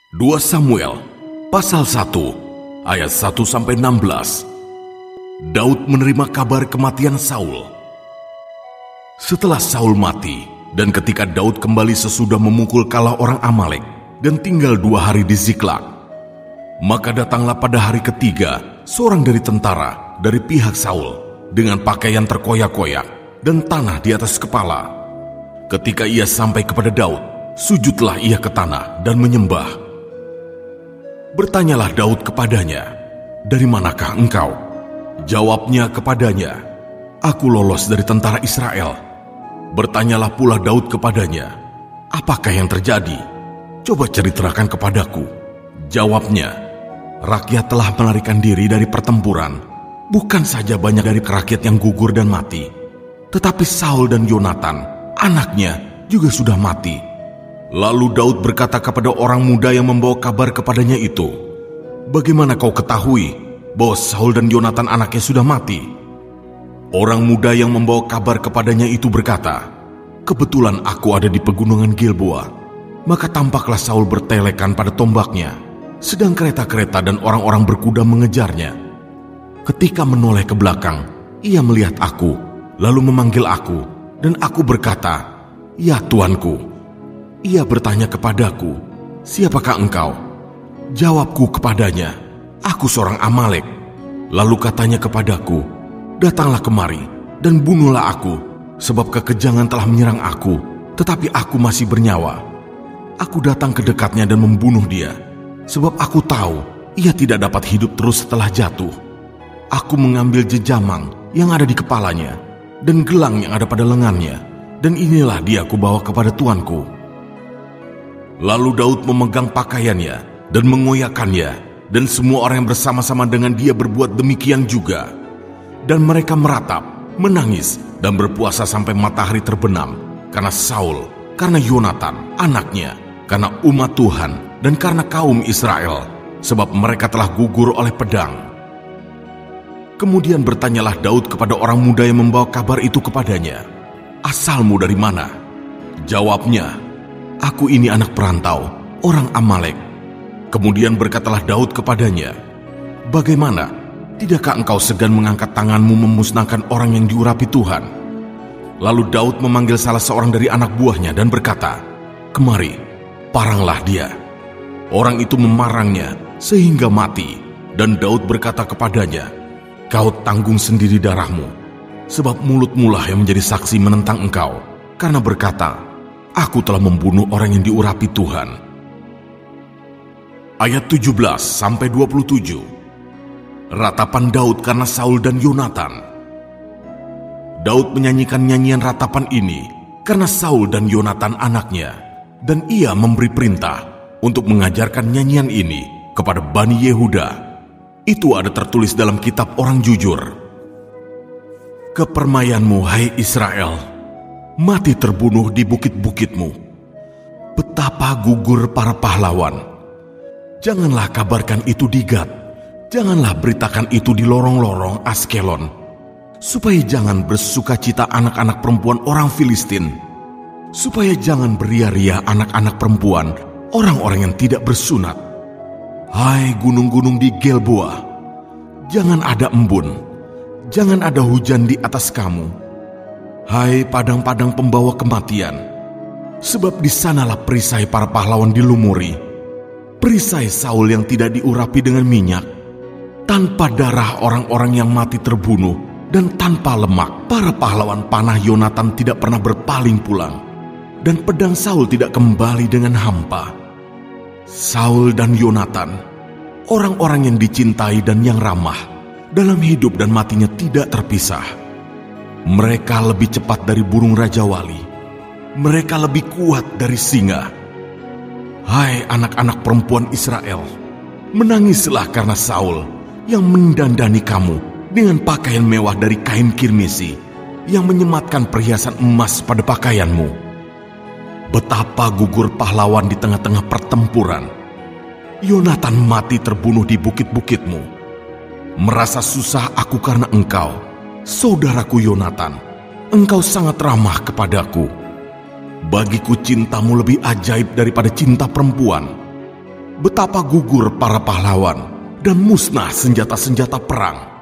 2 Samuel pasal 1 ayat 1-16. Daud menerima kabar kematian Saul. Setelah Saul mati dan ketika Daud kembali sesudah memukul kalah orang Amalek dan tinggal 2 hari di Ziklag, maka datanglah pada hari ketiga seorang dari tentara dari pihak Saul dengan pakaian terkoyak-koyak dan tanah di atas kepala. Ketika ia sampai kepada Daud, sujudlah ia ke tanah dan menyembah. Bertanyalah Daud kepadanya, "Dari manakah engkau?" Jawabnya kepadanya, "Aku lolos dari tentara Israel." Bertanyalah pula Daud kepadanya, "Apakah yang terjadi? Coba ceritakan kepadaku." Jawabnya, "Rakyat telah melarikan diri dari pertempuran. Bukan saja banyak dari rakyat yang gugur dan mati, tetapi Saul dan Yonatan, anaknya, juga sudah mati." Lalu Daud berkata kepada orang muda yang membawa kabar kepadanya itu, "Bagaimana kau ketahui bahwa Saul dan Yonatan anaknya sudah mati?" Orang muda yang membawa kabar kepadanya itu berkata, "Kebetulan aku ada di pegunungan Gilboa." Maka tampaklah Saul bertelekan pada tombaknya, sedang kereta-kereta dan orang-orang berkuda mengejarnya. Ketika menoleh ke belakang, ia melihat aku, lalu memanggil aku, dan aku berkata, "Ya Tuanku." Ia bertanya kepadaku, "Siapakah engkau?" Jawabku kepadanya, "Aku seorang Amalek." Lalu katanya kepadaku, "Datanglah kemari dan bunuhlah aku, sebab kekejangan telah menyerang aku, tetapi aku masih bernyawa." Aku datang ke dekatnya dan membunuh dia, sebab aku tahu ia tidak dapat hidup terus setelah jatuh. Aku mengambil jejamang yang ada di kepalanya dan gelang yang ada pada lengannya, dan inilah dia aku bawa kepada tuanku. Lalu Daud memegang pakaiannya dan mengoyakkannya, dan semua orang yang bersama-sama dengan dia berbuat demikian juga. Dan mereka meratap, menangis, dan berpuasa sampai matahari terbenam, karena Saul, karena Yonatan, anaknya, karena umat Tuhan, dan karena kaum Israel, sebab mereka telah gugur oleh pedang. Kemudian bertanyalah Daud kepada orang muda yang membawa kabar itu kepadanya, "Asalmu dari mana?" Jawabnya, "Aku ini anak perantau, orang Amalek." Kemudian berkatalah Daud kepadanya, "Bagaimana? Tidakkah engkau segan mengangkat tanganmu memusnahkan orang yang diurapi Tuhan?" Lalu Daud memanggil salah seorang dari anak buahnya dan berkata, "Kemari, paranglah dia." Orang itu memarangnya sehingga mati, dan Daud berkata kepadanya, "Kau tanggung sendiri darahmu, sebab mulutmu lah yang menjadi saksi menentang engkau, karena berkata, 'Aku telah membunuh orang yang diurapi Tuhan.'" Ayat 17-27. Ratapan Daud karena Saul dan Yonatan. Daud menyanyikan nyanyian ratapan ini karena Saul dan Yonatan anaknya, dan ia memberi perintah untuk mengajarkan nyanyian ini kepada Bani Yehuda. Itu ada tertulis dalam kitab orang jujur. "Kepermayanmu, hai Israel, mati terbunuh di bukit-bukitmu. Betapa gugur para pahlawan. Janganlah kabarkan itu di Gat, janganlah beritakan itu di lorong-lorong Askelon, supaya jangan bersukacita anak-anak perempuan orang Filistin, supaya jangan beria-ria anak-anak perempuan orang-orang yang tidak bersunat. Hai gunung-gunung di Gilboa, jangan ada embun, jangan ada hujan di atas kamu. Hai padang-padang pembawa kematian, sebab di sanalah perisai para pahlawan dilumuri, perisai Saul yang tidak diurapi dengan minyak, tanpa darah orang-orang yang mati terbunuh, dan tanpa lemak para pahlawan panah Yonatan tidak pernah berpaling pulang, dan pedang Saul tidak kembali dengan hampa. Saul dan Yonatan, orang-orang yang dicintai dan yang ramah, dalam hidup dan matinya tidak terpisah. Mereka lebih cepat dari burung rajawali, mereka lebih kuat dari singa. Hai anak-anak perempuan Israel, menangislah karena Saul yang mendandani kamu dengan pakaian mewah dari kain kirmisi, yang menyematkan perhiasan emas pada pakaianmu. Betapa gugur pahlawan di tengah-tengah pertempuran. Yonatan mati terbunuh di bukit-bukitmu. Merasa susah aku karena engkau, saudaraku Yonatan. Engkau sangat ramah kepadaku. Bagiku cintamu lebih ajaib daripada cinta perempuan. betapa gugur para pahlawan dan musnah senjata-senjata perang.